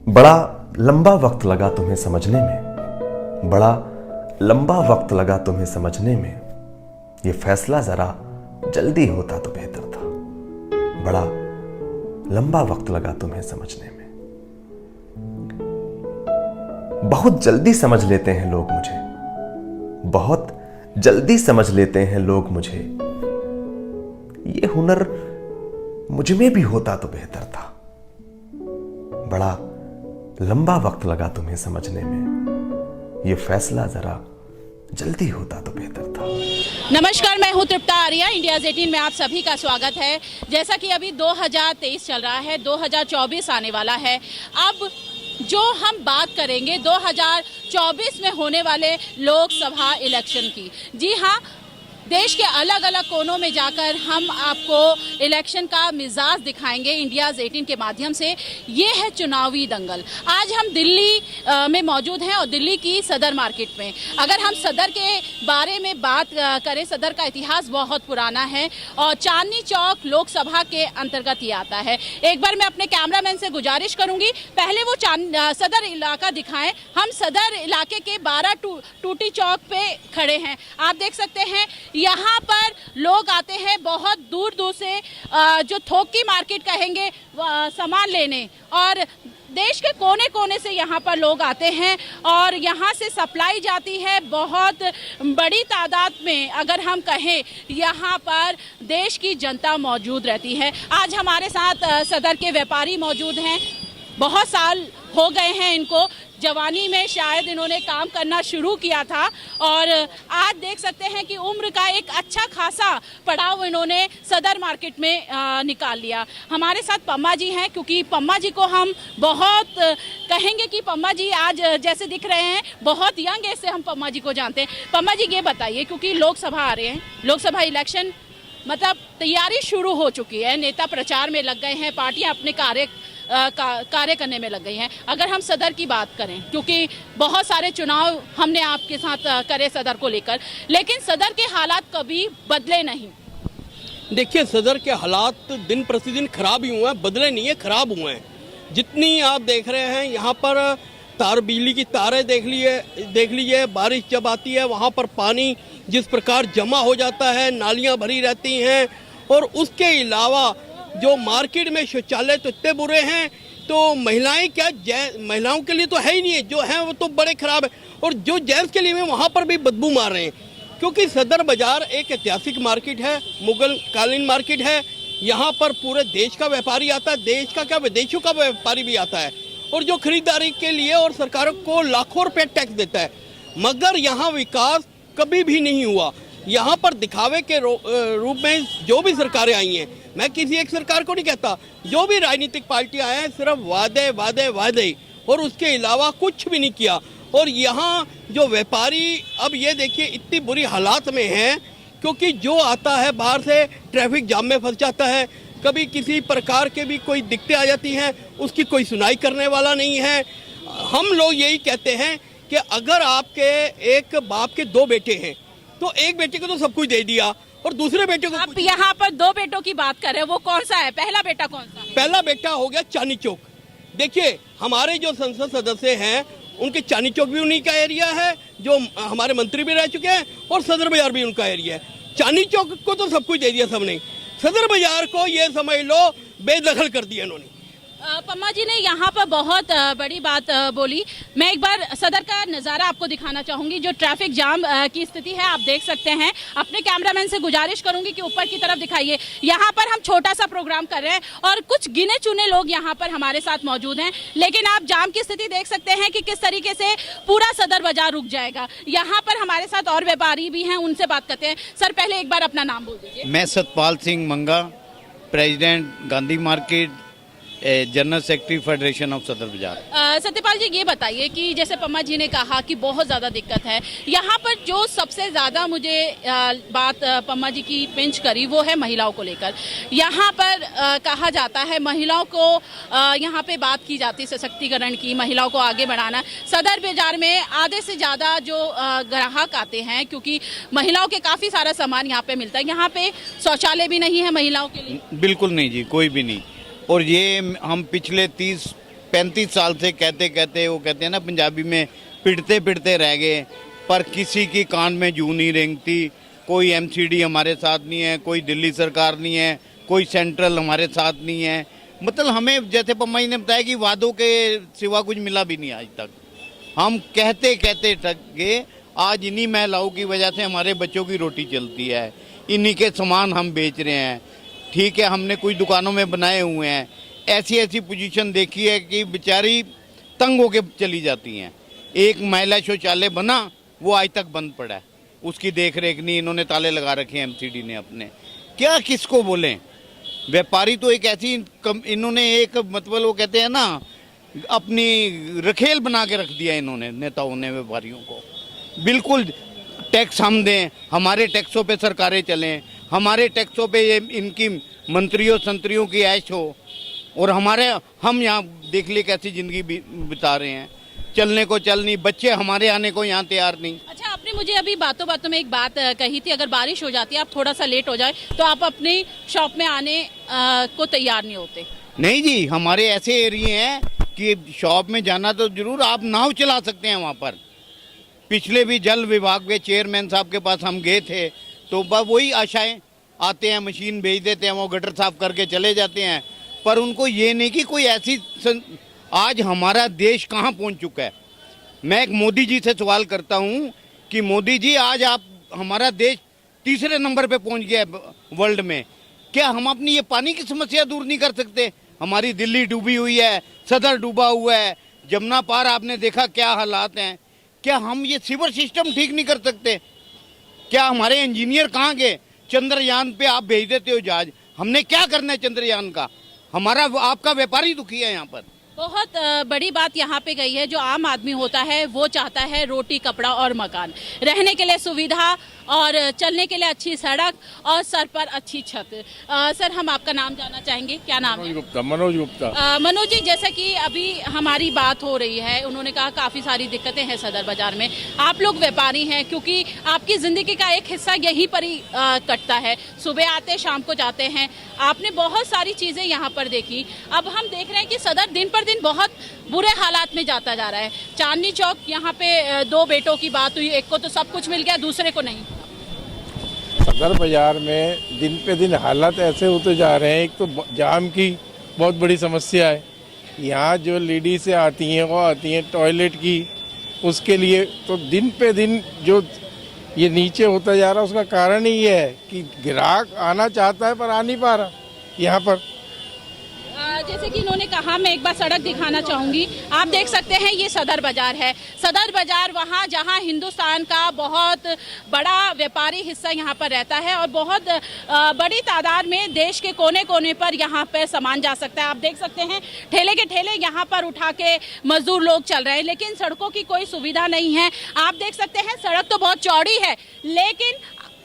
बड़ा लंबा वक्त लगा तुम्हें समझने में, बड़ा लंबा वक्त लगा तुम्हें समझने में, ये फैसला जरा जल्दी होता तो बेहतर था। बड़ा लंबा वक्त लगा तुम्हें समझने में। बहुत जल्दी समझ लेते हैं लोग मुझे, बहुत जल्दी समझ लेते हैं लोग मुझे, ये हुनर मुझ में भी होता तो बेहतर था। बड़ा लंबा वक्त लगा तुम्हें समझने में, ये फैसला जरा जल्दी होता तो बेहतर था। नमस्कार, मैं हूं तृप्ता आर्या। इंडियाज़ 18 में आप सभी का स्वागत है। जैसा कि अभी 2023 चल रहा है, 2024 आने वाला है। अब जो हम बात करेंगे 2024 में होने वाले लोकसभा इलेक्शन की। जी हाँ, देश के अलग अलग कोनों में जाकर हम आपको इलेक्शन का मिजाज दिखाएंगे इंडियाज़ 18 के माध्यम से। ये है चुनावी दंगल। आज हम दिल्ली में मौजूद हैं और दिल्ली की सदर मार्केट में। अगर हम सदर के बारे में बात करें, सदर का इतिहास बहुत पुराना है और चांदनी चौक लोकसभा के अंतर्गत ये आता है। एक बार मैं अपने कैमरामैन से गुजारिश करूंगी, पहले वो सदर इलाका दिखाएं। हम सदर इलाके के 12 टूटी चौक पे खड़े हैं। आप देख सकते हैं यहाँ पर लोग आते हैं बहुत दूर दूर से, जो थोक की मार्केट कहेंगे, सामान लेने, और देश के कोने कोने से यहाँ पर लोग आते हैं और यहाँ से सप्लाई जाती है बहुत बड़ी तादाद में। अगर हम कहें, यहाँ पर देश की जनता मौजूद रहती है। आज हमारे साथ सदर के व्यापारी मौजूद हैं। बहुत साल हो गए हैं इनको, जवानी में शायद इन्होंने काम करना शुरू किया था और आज देख सकते हैं कि उम्र का एक अच्छा खासा पड़ाव इन्होंने सदर मार्केट में निकाल लिया। हमारे साथ पम्मा जी हैं, क्योंकि पम्मा जी को हम बहुत कहेंगे कि पम्मा जी आज जैसे दिख रहे हैं, बहुत यंग एज से हम पम्मा जी को जानते हैं। पम्मा जी ये बताइए, क्योंकि लोकसभा आ रहे हैं, लोकसभा इलेक्शन मतलब तैयारी शुरू हो चुकी है, नेता प्रचार में लग गए हैं, पार्टियां अपने कार्य करने में लग गई हैं। अगर हम सदर की बात करें, क्योंकि बहुत सारे चुनाव हमने आपके साथ करे सदर को लेकर, लेकिन सदर के हालात कभी बदले नहीं। देखिए, सदर के हालात दिन प्रतिदिन खराब ही हुए हैं, बदले नहीं है, खराब हुए हैं। जितनी आप देख रहे हैं यहाँ पर बिजली की तारें देख लीजिए, बारिश जब आती है वहाँ पर पानी जिस प्रकार जमा हो जाता है, नालियाँ भरी रहती हैं, और उसके अलावा जो मार्केट में शौचालय तो इतने बुरे हैं, तो महिलाएं क्या, महिलाओं के लिए तो है ही नहीं है, जो है वो तो बड़े खराब है, और जो जेंट्स के लिए में वहाँ पर भी बदबू मार रहे हैं। क्योंकि सदर बाजार एक ऐतिहासिक मार्केट है, मुगल कालीन मार्केट है। यहाँ पर पूरे देश का व्यापारी आता है, देश का क्या विदेशों का व्यापारी भी आता है, और जो खरीदारी के लिए और सरकारों को लाखों रुपये टैक्स देता है। मगर यहाँ विकास कभी भी नहीं हुआ। यहाँ पर दिखावे के रूप में जो भी सरकारें आई हैं, मैं किसी एक सरकार को नहीं कहता, जो भी राजनीतिक पार्टियां आए हैं, सिर्फ वादे वादे वादे, और उसके अलावा कुछ भी नहीं किया। और यहाँ जो व्यापारी, अब ये देखिए, इतनी बुरी हालात में हैं, क्योंकि जो आता है बाहर से ट्रैफिक जाम में फंस जाता है, कभी किसी प्रकार के भी कोई दिक्कतें आ जाती हैं, उसकी कोई सुनाई करने वाला नहीं है। हम लोग यही कहते हैं कि अगर आपके एक बाप के 2 बेटे हैं, तो एक बेटे को तो सब कुछ दे दिया, और दूसरे बेटे को, आप यहाँ पर 2 बेटों की बात कर रहे हैं, वो कौन सा है? पहला बेटा कौन सा? पहला बेटा हो गया चांदनी चौक। देखिए, हमारे जो संसद सदस्य हैं, उनके चांदनी चौक भी उन्हीं का एरिया है, जो हमारे मंत्री भी रह चुके हैं, और सदर बाजार भी उनका एरिया है। चांदनी चौक को तो सब कुछ दे दिया सबने, सदर बाजार को ये समझ लो बेदखल कर दिया इन्होंने। पम्मा जी ने यहाँ पर बहुत बड़ी बात बोली। मैं एक बार सदर का नज़ारा आपको दिखाना चाहूँगी। जो ट्रैफिक जाम की स्थिति है, आप देख सकते हैं। अपने कैमरामैन से गुजारिश करूँगी कि ऊपर की तरफ दिखाइए। यहाँ पर हम छोटा सा प्रोग्राम कर रहे हैं और कुछ गिने चुने लोग यहाँ पर हमारे साथ मौजूद हैं, लेकिन आप जाम की स्थिति देख सकते हैं कि किस तरीके से पूरा सदर बाजार रुक जाएगा। यहाँ पर हमारे साथ और व्यापारी भी हैं, उनसे बात करते हैं। सर, पहले एक बार अपना नाम बोल दीजिए। मैं सतपाल सिंह मंगा, president Gandhi market, general secretary federation of सदर बाजार। सत्यपाल जी, ये बताइए कि जैसे पम्मा जी ने कहा कि बहुत ज़्यादा दिक्कत है यहाँ पर, जो सबसे ज़्यादा मुझे बात पम्मा जी की पिंच करी वो है महिलाओं को लेकर। यहाँ पर कहा जाता है महिलाओं को यहाँ पे बात की जाती है सशक्तिकरण की, महिलाओं को आगे बढ़ाना। सदर बाजार में आधे से ज़्यादा जो ग्राहक आते हैं, क्योंकि महिलाओं के काफ़ी सारा सामान यहाँ पे मिलता है। यहाँ पे शौचालय भी नहीं है महिलाओं के लिए? बिल्कुल नहीं जी, कोई भी नहीं। और ये हम पिछले 30 35 साल से कहते कहते, वो कहते हैं ना पंजाबी में, पिटते पिटते रह गए, पर किसी की कान में जूं नहीं रेंगती। कोई एमसीडी हमारे साथ नहीं है, कोई दिल्ली सरकार नहीं है, कोई सेंट्रल हमारे साथ नहीं है। मतलब हमें जैसे पम्मा जी ने बताया कि वादों के सिवा कुछ मिला भी नहीं आज तक। हम कहते कहते थक गए। आज इन्हीं महिलाओं की वजह से हमारे बच्चों की रोटी चलती है, इन्हीं के सामान हम बेच रहे हैं। ठीक है, हमने कुछ दुकानों में बनाए हुए हैं। ऐसी ऐसी पोजीशन देखी है कि बेचारी तंग होके चली जाती हैं। एक महिला शौचालय बना, वो आज तक बंद पड़ा है, उसकी देख रेख नहीं, इन्होंने ताले लगा रखे हैं एमसीडी ने अपने। क्या किसको बोलें? व्यापारी तो एक ऐसी इन्होंने एक मतलब वो कहते हैं ना, अपनी रखेल बना के रख दिया इन्होंने, नेताओं ने व्यापारियों को। बिल्कुल टैक्स हम दें, हमारे टैक्सों पे सरकारें चलें, हमारे टैक्सों पे ये इनकी मंत्रियों संतरियों की ऐश हो, और हम यहाँ देख लिए कैसी ज़िंदगी बिता रहे हैं। चलने को चल नहीं, बच्चे हमारे आने को यहाँ तैयार नहीं। अच्छा, आपने मुझे अभी बातों बातों में एक बात कही थी, अगर बारिश हो जाती है, आप थोड़ा सा लेट हो जाए तो आप अपनी शॉप में आने को तैयार नहीं होते। नहीं जी, हमारे ऐसे एरिए हैं कि शॉप में जाना तो जरूर, आप नाव चला सकते हैं वहाँ पर। पिछले भी जल विभाग के चेयरमैन साहब के पास हम गए थे, तो बस वही आशाएं, आते हैं मशीन भेज देते हैं, वो गटर साफ करके चले जाते हैं। पर उनको ये नहीं कि कोई ऐसी आज हमारा देश कहाँ पहुँच चुका है। मैं एक मोदी जी से सवाल करता हूँ कि मोदी जी, आज आप हमारा देश तीसरे नंबर पे पहुँच गया है वर्ल्ड में। क्या हम अपनी ये पानी की समस्या दूर नहीं कर सकते? हमारी दिल्ली डूबी हुई है, सदर डूबा हुआ है, जमुना पार आपने देखा क्या हालात हैं। क्या हम ये सीवर सिस्टम ठीक नहीं कर सकते? क्या हमारे इंजीनियर कहाँ गए? चंद्रयान पे आप भेज देते हो जहाज, हमने क्या करना है चंद्रयान का? हमारा आपका व्यापारी दुखी है यहाँ पर। बहुत बड़ी बात यहाँ पे गई है, जो आम आदमी होता है वो चाहता है रोटी, कपड़ा और मकान, रहने के लिए सुविधा और चलने के लिए अच्छी सड़क और सर पर अच्छी छत। सर, हम आपका नाम जानना चाहेंगे, क्या नाम है? मनोज गुप्ता। मनोज जी, जैसा कि अभी हमारी बात हो रही है, उन्होंने कहा काफ़ी सारी दिक्कतें हैं सदर बाजार में। आप लोग व्यापारी हैं, क्योंकि आपकी ज़िंदगी का एक हिस्सा यहीं पर ही कटता है, सुबह आते शाम को जाते हैं, आपने बहुत सारी चीज़ें यहाँ पर देखी। अब हम देख रहे हैं कि सदर दिन पर दिन बहुत बुरे हालात में जाता जा रहा है। चांदनी चौक, यहाँ पे 2 बेटों की बात हुई, एक को तो सब कुछ मिल गया, दूसरे को नहीं। सदर बाजार में दिन पे दिन हालात ऐसे होते जा रहे हैं। एक तो जाम की बहुत बड़ी समस्या है। यहाँ जो लेडीज़ें आती हैं, वो आती हैं टॉयलेट की, उसके लिए तो दिन पे दिन जो ये नीचे होता जा रहा है, उसका कारण ही ये है कि ग्राहक आना चाहता है पर आ नहीं पा रहा यहाँ पर। जैसे कि इन्होंने कहा, मैं एक बार सड़क दिखाना चाहूँगी। आप देख सकते हैं ये सदर बाजार है। सदर बाजार वहाँ जहाँ हिंदुस्तान का बहुत बड़ा व्यापारी हिस्सा यहाँ पर रहता है, और बहुत बड़ी तादाद में देश के कोने कोने पर यहाँ पर सामान जा सकता है। आप देख सकते हैं ठेले के ठेले यहाँ पर उठा के मजदूर लोग चल रहे हैं, लेकिन सड़कों की कोई सुविधा नहीं है। आप देख सकते हैं सड़क तो बहुत चौड़ी है, लेकिन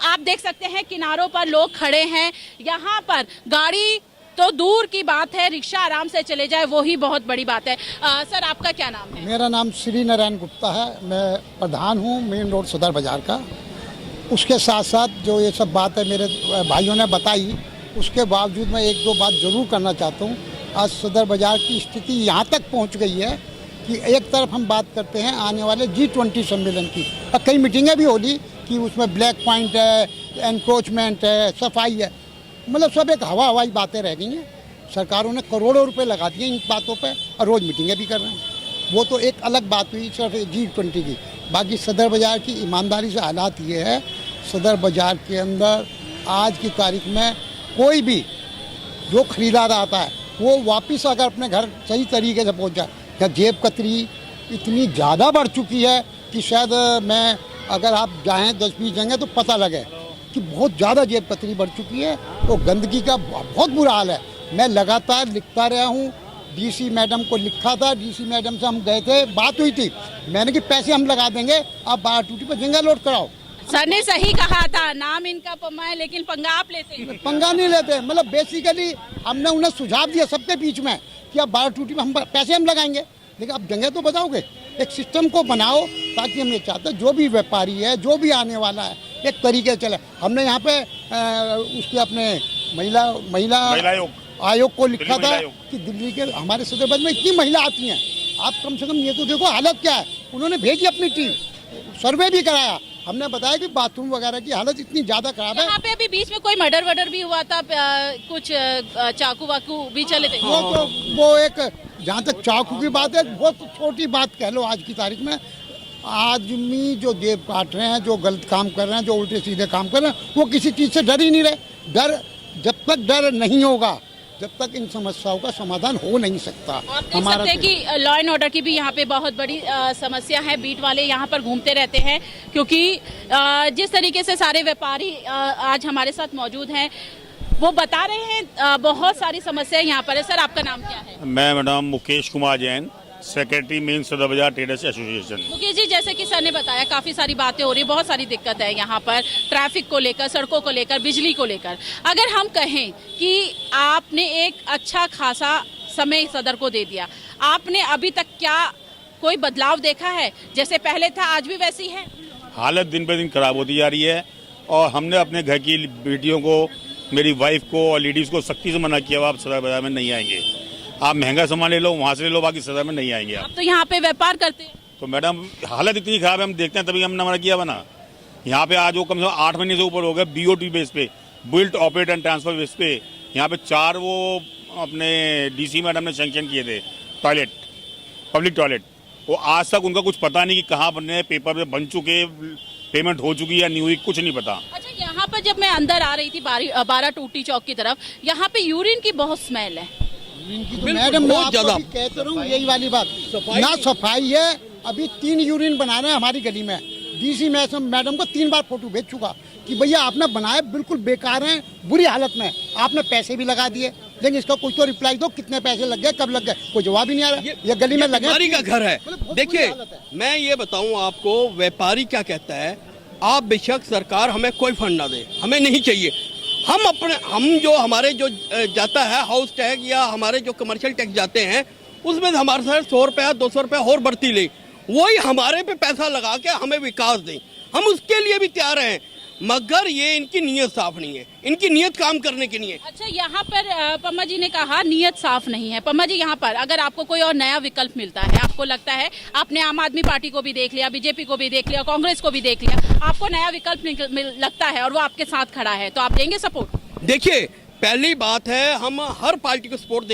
आप देख सकते हैं किनारों पर लोग खड़े हैं। यहाँ पर गाड़ी तो दूर की बात है, रिक्शा आराम से चले जाए वो ही बहुत बड़ी बात है। सर, आपका क्या नाम है? मेरा नाम श्री नारायण गुप्ता है। मैं प्रधान हूँ मेन रोड सदर बाज़ार का। उसके साथ साथ जो ये सब बात है मेरे भाइयों ने बताई, उसके बावजूद मैं 1-2 बात ज़रूर करना चाहता हूँ। आज सदर बाज़ार की स्थिति यहाँ तक पहुँच गई है कि एक तरफ हम बात करते हैं आने वाले G20 सम्मेलन की, और कई मीटिंगें भी होली कि उसमें ब्लैक पॉइंट है, एनक्रोचमेंट है, सफाई है, मतलब सब एक हवाई बातें रह गई हैं। सरकारों ने करोड़ों रुपए लगा दिए इन बातों पे, और रोज़ मीटिंगें भी कर रहे हैं। वो तो एक अलग बात हुई सिर्फ G20 की। बाकी सदर बाज़ार की ईमानदारी से हालात ये है, सदर बाज़ार के अंदर आज की तारीख में कोई भी जो खरीदार आता है वो वापस अगर अपने घर सही तरीके से पहुँच जाए। या जेब कतरी इतनी ज़्यादा बढ़ चुकी है कि शायद मैं अगर आप जाएँ 10-20 जगह तो पता लगे कि बहुत ज़्यादा जेब कतरी बढ़ चुकी है। तो गंदगी का बहुत बुरा हाल है। मैं लगातार लिखता रहा हूँ, डीसी मैडम को लिखा था, डीसी मैडम से हम गए थे, बात हुई थी, मैंने कि पैसे हम लगा देंगे, आप 12 टूटी पर झींगा लोड कराओ। सर ने सही कहा था, नाम इनका पम्मा है, लेकिन पंगा आप लेते हैं। पंगा नहीं लेते, मतलब बेसिकली हमने उन्हें सुझाव दिया सबके बीच में कि आप 12 टूटी पर हम पैसे हम लगाएंगे, लेकिन आप जगह तो बताओगे। एक सिस्टम को बनाओ ताकि हम ये चाहते हैं जो भी व्यापारी है, जो भी आने वाला है, एक तरीके चले। हमने यहाँ पे उसके अपने महिला आयोग को लिखा दिल्ली था महिला आयोग। कि दिल्ली के हमारे सदरबज में इतनी महिला आती हैं, आप कम से कम ये तो देखो हालत क्या है। उन्होंने भेजी अपनी टीम, सर्वे भी कराया, हमने बताया कि बाथरूम वगैरह की हालत इतनी ज्यादा खराब है। यहाँ पे अभी बीच में कोई मर्डर वर्डर भी हुआ था, कुछ चाकू वाकू भी चले थे। वो एक जहाँ तक चाकू की बात है, बहुत छोटी बात कह लो आज की तारीख में। आदमी जो जेब काट रहे हैं, जो गलत काम कर रहे हैं, जो उल्टे सीधे काम कर रहे हैं, वो किसी चीज़ से डर ही नहीं रहे। डर जब तक डर नहीं होगा, जब तक इन समस्याओं का समाधान हो नहीं सकता। आप देख सकते हैं कि लॉ एंड ऑर्डर की भी यहाँ पे बहुत बड़ी समस्या है। बीट वाले यहाँ पर घूमते रहते हैं, क्योंकि जिस तरीके से सारे व्यापारी आज हमारे साथ मौजूद हैं, वो बता रहे हैं बहुत सारी समस्याएं यहाँ पर है। सर, आपका नाम क्या है? मैं madam Mukesh Kumar Jain, secretary main सदर बाजार ट्रेडर्स एसोसिएशन। मुकेश जी, जैसे कि सर ने बताया, काफ़ी सारी बातें हो रही, बहुत सारी दिक्कत है यहाँ पर, ट्रैफिक को लेकर, सड़कों को लेकर, बिजली को लेकर। अगर हम कहें कि आपने एक अच्छा खासा समय सदर को दे दिया, आपने अभी तक क्या कोई बदलाव देखा है? जैसे पहले था आज भी वैसी है? हालत दिन पे दिन खराब होती जा रही है और हमने अपने घर की बेटियों को, मेरी वाइफ को और लेडीज़ को सख्ती से मना किया, आप सदर बाजार में नहीं आएंगे। आप महंगा सामान ले लो, वहाँ से ले लो, बाकी सदर में नहीं आएंगे आप। तो यहाँ पे व्यापार करते हैं तो मैडम हालत इतनी खराब है, हम देखते हैं तभी हमने मना किया बना। यहाँ पे आज वो कम से कम 8 महीने से ऊपर हो गए, BOT बेस पे, built operate and transfer base पे। यहाँ पे 4 वो अपने DC मैडम ने सैंक्शन किए थे टॉयलेट, पब्लिक टॉयलेट। वो आज तक उनका कुछ पता नहीं कि कहाँ बनने, पेपर में बन चुके, पेमेंट हो चुकी या नहीं हुई, कुछ नहीं पता। अच्छा, यहाँ पर जब मैं अंदर आ रही थी 12 टूटी चौक की तरफ, यहाँ पे यूरिन की बहुत स्मेल है। मैडम मैं आपको भी कहते रहूं यही वाली बात, ना सफाई है। अभी 3 यूरिन बना रहे हैं हमारी गली में। DC मैडम को 3 बार फोटो भेज चुका कि भैया आपने बनाए बिल्कुल बेकार हैं, बुरी हालत में, आपने पैसे भी लगा दिए, लेकिन इसका कोई तो रिप्लाई दो, कितने पैसे लग गए, कब लग गए, कोई जवाब ही नहीं आ रहा। ये गली में लगे, व्यापारी का घर है। मतलब देखिए, मैं ये बताऊं आपको, व्यापारी क्या कहता है, आप बेशक सरकार हमें कोई फंड ना दे, हमें नहीं चाहिए, हम जो हमारे जो जाता है हाउस टैग या हमारे जो कमर्शियल टैक्स जाते हैं, उसमें हमारे साथ 100 रुपया 200 रुपया और बढ़ती ले, वही हमारे पे पैसा लगा के हमें विकास दें, हम उसके लिए भी तैयार हैं। मगर ये इनकी नीयत साफ नहीं है, इनकी नीयत काम करने की नहीं है। अच्छा, यहाँ पर पम्मा जी ने कहा नीयत साफ नहीं है। पम्मा जी, यहाँ पर अगर आपको कोई और नया विकल्प मिलता है, आपको लगता है, आपने आम आदमी पार्टी को भी देख लिया, BJP को भी देख लिया, कांग्रेस को भी देख लिया, आपको नया विकल्प लगता है और वो आपके साथ खड़ा है, तो आप देंगे सपोर्ट? देखिए, पहली बात है, हम हर पार्टी को सपोर्ट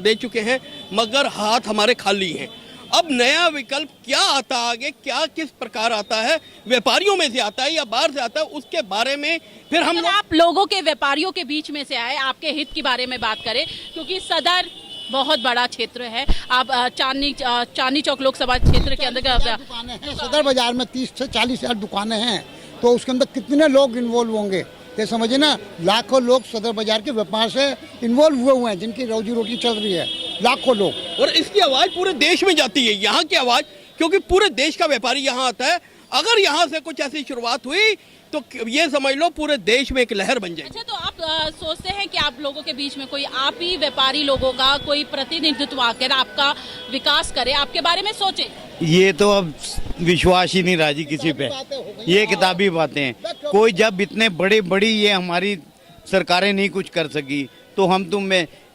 दे चुके हैं, मगर हाथ हमारे खाली हैं। अब नया विकल्प क्या आता आगे, क्या किस प्रकार आता है, व्यापारियों में से आता है या बाहर से आता है, उसके बारे में फिर हम आप लोगों के, व्यापारियों के बीच में से आए, आपके हित के बारे में बात करें, क्योंकि सदर बहुत बड़ा क्षेत्र है। आप चांदनी चौक लोकसभा क्षेत्र के अंदर दुकानें हैं, सदर बाजार में 30 से 40 हज़ार दुकानें हैं, तो उसके अंदर कितने लोग इन्वॉल्व होंगे, ये समझिए ना। लाखों लोग सदर बाजार के व्यापार से इन्वॉल्व हुए हैं, जिनकी रोजी रोटी चल रही है, लाखों लोग। और इसकी आवाज पूरे देश में जाती है, यहाँ की आवाज, क्योंकि पूरे देश का व्यापारी यहाँ आता है। अगर यहाँ से कुछ ऐसी शुरुआत हुई तो ये समझ लो पूरे देश में एक लहर बन जाएगी। अच्छा, तो आप सोचते हैं कि आप लोगों के बीच में कोई, आप ही व्यापारी लोगों का कोई प्रतिनिधित्व आकर आपका विकास करे, आपके बारे में सोचे? ये तो अब विश्वास ही नहीं रहा जी किसी पे, ये किताबी बातें हैं। कोई जब इतने बड़ी ये हमारी सरकारें नहीं कुछ कर सकी, तो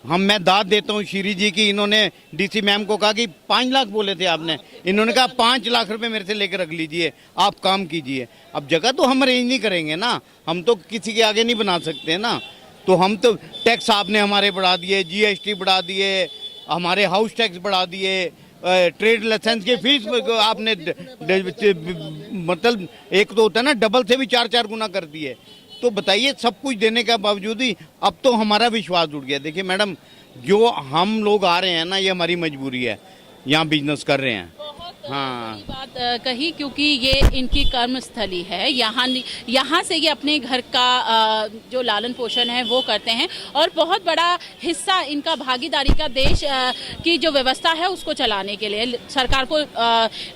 मैं दाद देता हूँ श्री जी की। इन्होंने DC मैम को कहा कि 5 लाख बोले थे आपने, इन्होंने कहा 5 लाख रुपए मेरे से लेकर रख लीजिए, आप काम कीजिए। अब जगह तो हम अरेंज नहीं करेंगे ना, हम तो किसी के आगे नहीं बना सकते ना। तो हम तो टैक्स आपने हमारे बढ़ा दिए, GST बढ़ा दिए, हमारे हाउस टैक्स बढ़ा दिए, ट्रेड लाइसेंस की फीस आपने मतलब एक तो होता है ना, डबल से भी 4 गुना कर दिए। तो बताइए, सब कुछ देने के बावजूद ही अब तो हमारा विश्वास उठ गया। देखिए मैडम, जो हम लोग आ रहे हैं ना, ये हमारी मजबूरी है, यहाँ बिजनेस कर रहे हैं। हाँ, बात कही, क्योंकि ये इनकी कर्मस्थली है, यहाँ से ये अपने घर का जो लालन पोषण है वो करते हैं, और बहुत बड़ा हिस्सा इनका भागीदारी का देश की जो व्यवस्था है उसको चलाने के लिए सरकार को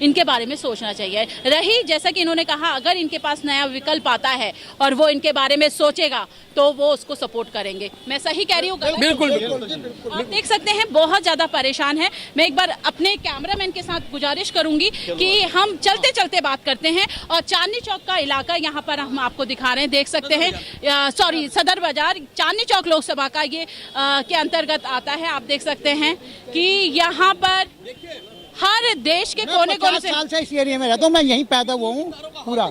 इनके बारे में सोचना चाहिए। रही, जैसा कि इन्होंने कहा, अगर इनके पास नया विकल्प आता है और वो इनके बारे में सोचेगा तो वो उसको सपोर्ट करेंगे। मैं सही कह रही हूँ? बिल्कुल। आप देख सकते हैं बहुत ज़्यादा परेशान है। मैं एक बार अपने कैमरामैन के साथ गुजारिश करूँ करूंगी कि हम चलते चलते बात करते हैं। और चांदनी चौक का इलाका यहाँ पर हम आपको दिखा रहे हैं, देख सकते हैं, सॉरी सदर बाजार, चांदनी चौक लोकसभा का ये के अंतर्गत आता है। आप देख सकते हैं कि यहाँ पर हर देश के कोने कोने से, 50 साल से इस एरिया में रहता हूँ, मैं यहीं पैदा हुआ हूँ पूरा।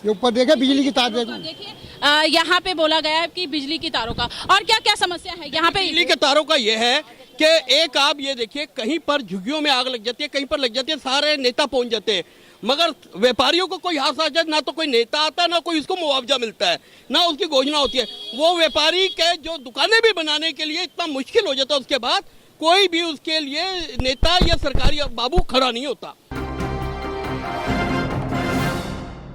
ये ऊपर देखे बिजली की तार देखो। देखिए यहाँ पे बोला गया है कि बिजली की तारों का, और क्या क्या समस्या है यहाँ पे? बिजली के तारों का ये है कि एक आप ये देखिए, कहीं पर झुग्गियों में आग लग जाती है, कहीं पर लग जाती है, सारे नेता पहुंच जाते हैं, मगर व्यापारियों को कोई हाथ साझा, ना तो कोई नेता आता, ना कोई उसको मुआवजा मिलता है, ना उसकी घोषणा होती है। वो व्यापारी के जो दुकानें भी बनाने के लिए इतना मुश्किल हो जाता है, उसके बाद कोई भी उसके लिए नेता या सरकारी बाबू खड़ा नहीं होता।